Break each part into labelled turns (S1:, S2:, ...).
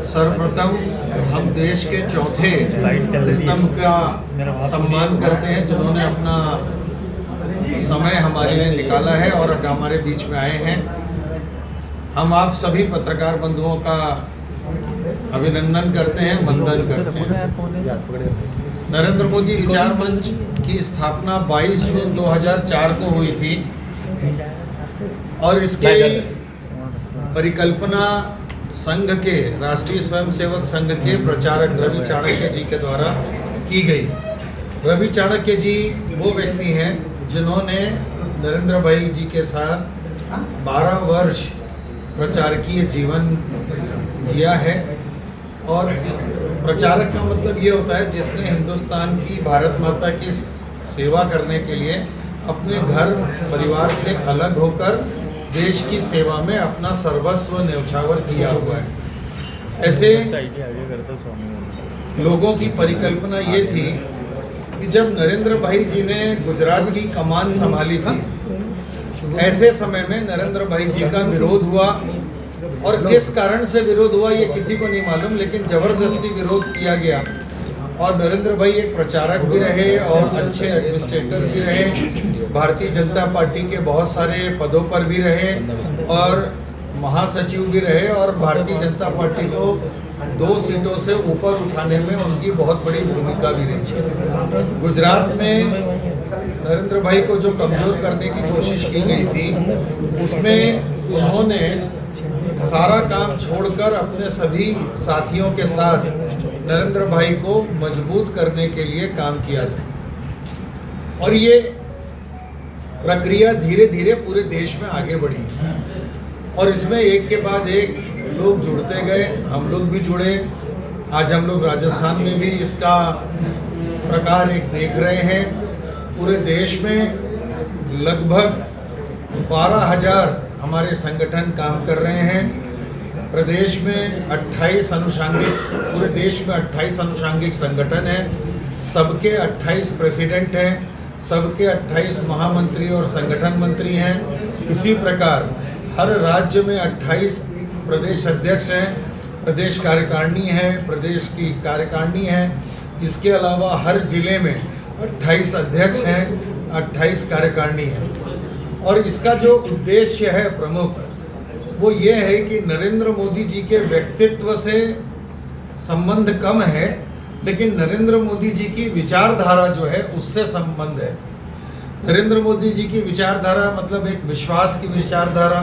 S1: सर्वप्रथम हम देश के चौथे स्तंभ का सम्मान करते हैं जिन्होंने अपना समय हमारे लिए निकाला है और हमारे बीच में आए हैं। हम आप सभी पत्रकार बंधुओं का अभिनंदन करते हैं, वंदन करते हैं। नरेंद्र मोदी विचार मंच की स्थापना 22 जून 2004 को हुई थी और इसकी परिकल्पना संघ के राष्ट्रीय स्वयंसेवक संघ के प्रचारक रवि चाणक्य जी के द्वारा की गई। रवि चाणक्य जी वो व्यक्ति हैं जिन्होंने नरेंद्र भाई जी के साथ 12 वर्ष प्रचारकीय जीवन जिया है। और प्रचारक का मतलब ये होता है जिसने हिंदुस्तान की भारत माता की सेवा करने के लिए अपने घर परिवार से अलग होकर देश की सेवा में अपना सर्वस्व न्यौछावर किया हुआ है। ऐसे लोगों की परिकल्पना ये थी कि जब नरेंद्र भाई जी ने गुजरात की कमान संभाली थी, ऐसे समय में नरेंद्र भाई जी का विरोध हुआ और किस कारण से विरोध हुआ ये किसी को नहीं मालूम, लेकिन ज़बरदस्ती विरोध किया गया। और नरेंद्र भाई एक प्रचारक भी रहे और अच्छे एडमिनिस्ट्रेटर भी रहे, भारतीय जनता पार्टी के बहुत सारे पदों पर भी रहे और महासचिव भी रहे और भारतीय जनता पार्टी को 2 सीटों से ऊपर उठाने में उनकी बहुत बड़ी भूमिका भी रही। गुजरात में नरेंद्र भाई को जो कमज़ोर करने की कोशिश की गई थी उसमें उन्होंने सारा काम छोड़कर अपने सभी साथियों के साथ नरेंद्र भाई को मजबूत करने के लिए काम किया था। और ये प्रक्रिया धीरे धीरे पूरे देश में आगे बढ़ी और इसमें एक के बाद एक लोग जुड़ते गए, हम लोग भी जुड़े। आज हम लोग राजस्थान में भी इसका प्रकार एक देख रहे हैं। पूरे देश में लगभग 12,000 हमारे संगठन काम कर रहे हैं। प्रदेश में 28 अनुषांगिक, पूरे देश में 28 अनुषांगिक संगठन हैं, सबके 28 प्रेसिडेंट हैं, सबके 28 महामंत्री और संगठन मंत्री हैं। इसी प्रकार हर राज्य में 28 प्रदेश अध्यक्ष हैं, प्रदेश कार्यकारिणी है, प्रदेश की कार्यकारिणी है। इसके अलावा हर जिले में 28 अध्यक्ष हैं, 28 कार्यकारिणी हैं। और इसका जो उद्देश्य है प्रमुख वो ये है कि नरेंद्र मोदी जी के व्यक्तित्व से संबंध कम है, लेकिन नरेंद्र मोदी जी की विचारधारा जो है उससे संबंध है। नरेंद्र मोदी जी की विचारधारा मतलब एक विश्वास की विचारधारा,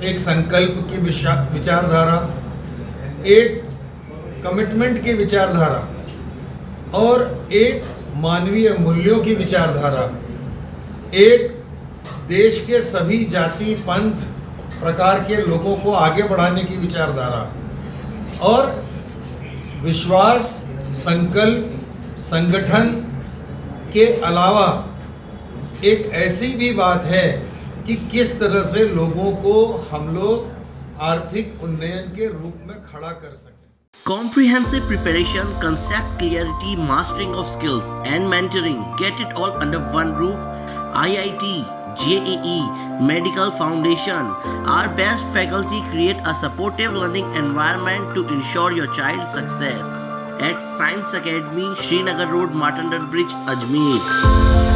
S1: एक संकल्प की विचारधारा, एक कमिटमेंट की विचारधारा और एक मानवीय मूल्यों की विचारधारा, एक देश के सभी जाति पंथ प्रकार के लोगों को आगे बढ़ाने की विचारधारा और विश्वास, संकल्प, संगठन के अलावा एक ऐसी भी बात है कि किस तरह से लोगों को हम लोग आर्थिक उन्नयन के रूप में खड़ा कर सकें।
S2: Comprehensive preparation, concept clarity, mastering of skills and mentoring. Get it all under one roof. IIT, JEE, Medical Foundation. Our best faculty create a supportive learning environment to ensure your child's success. At Science Academy, Srinagar Road, Matandar Bridge, Ajmer.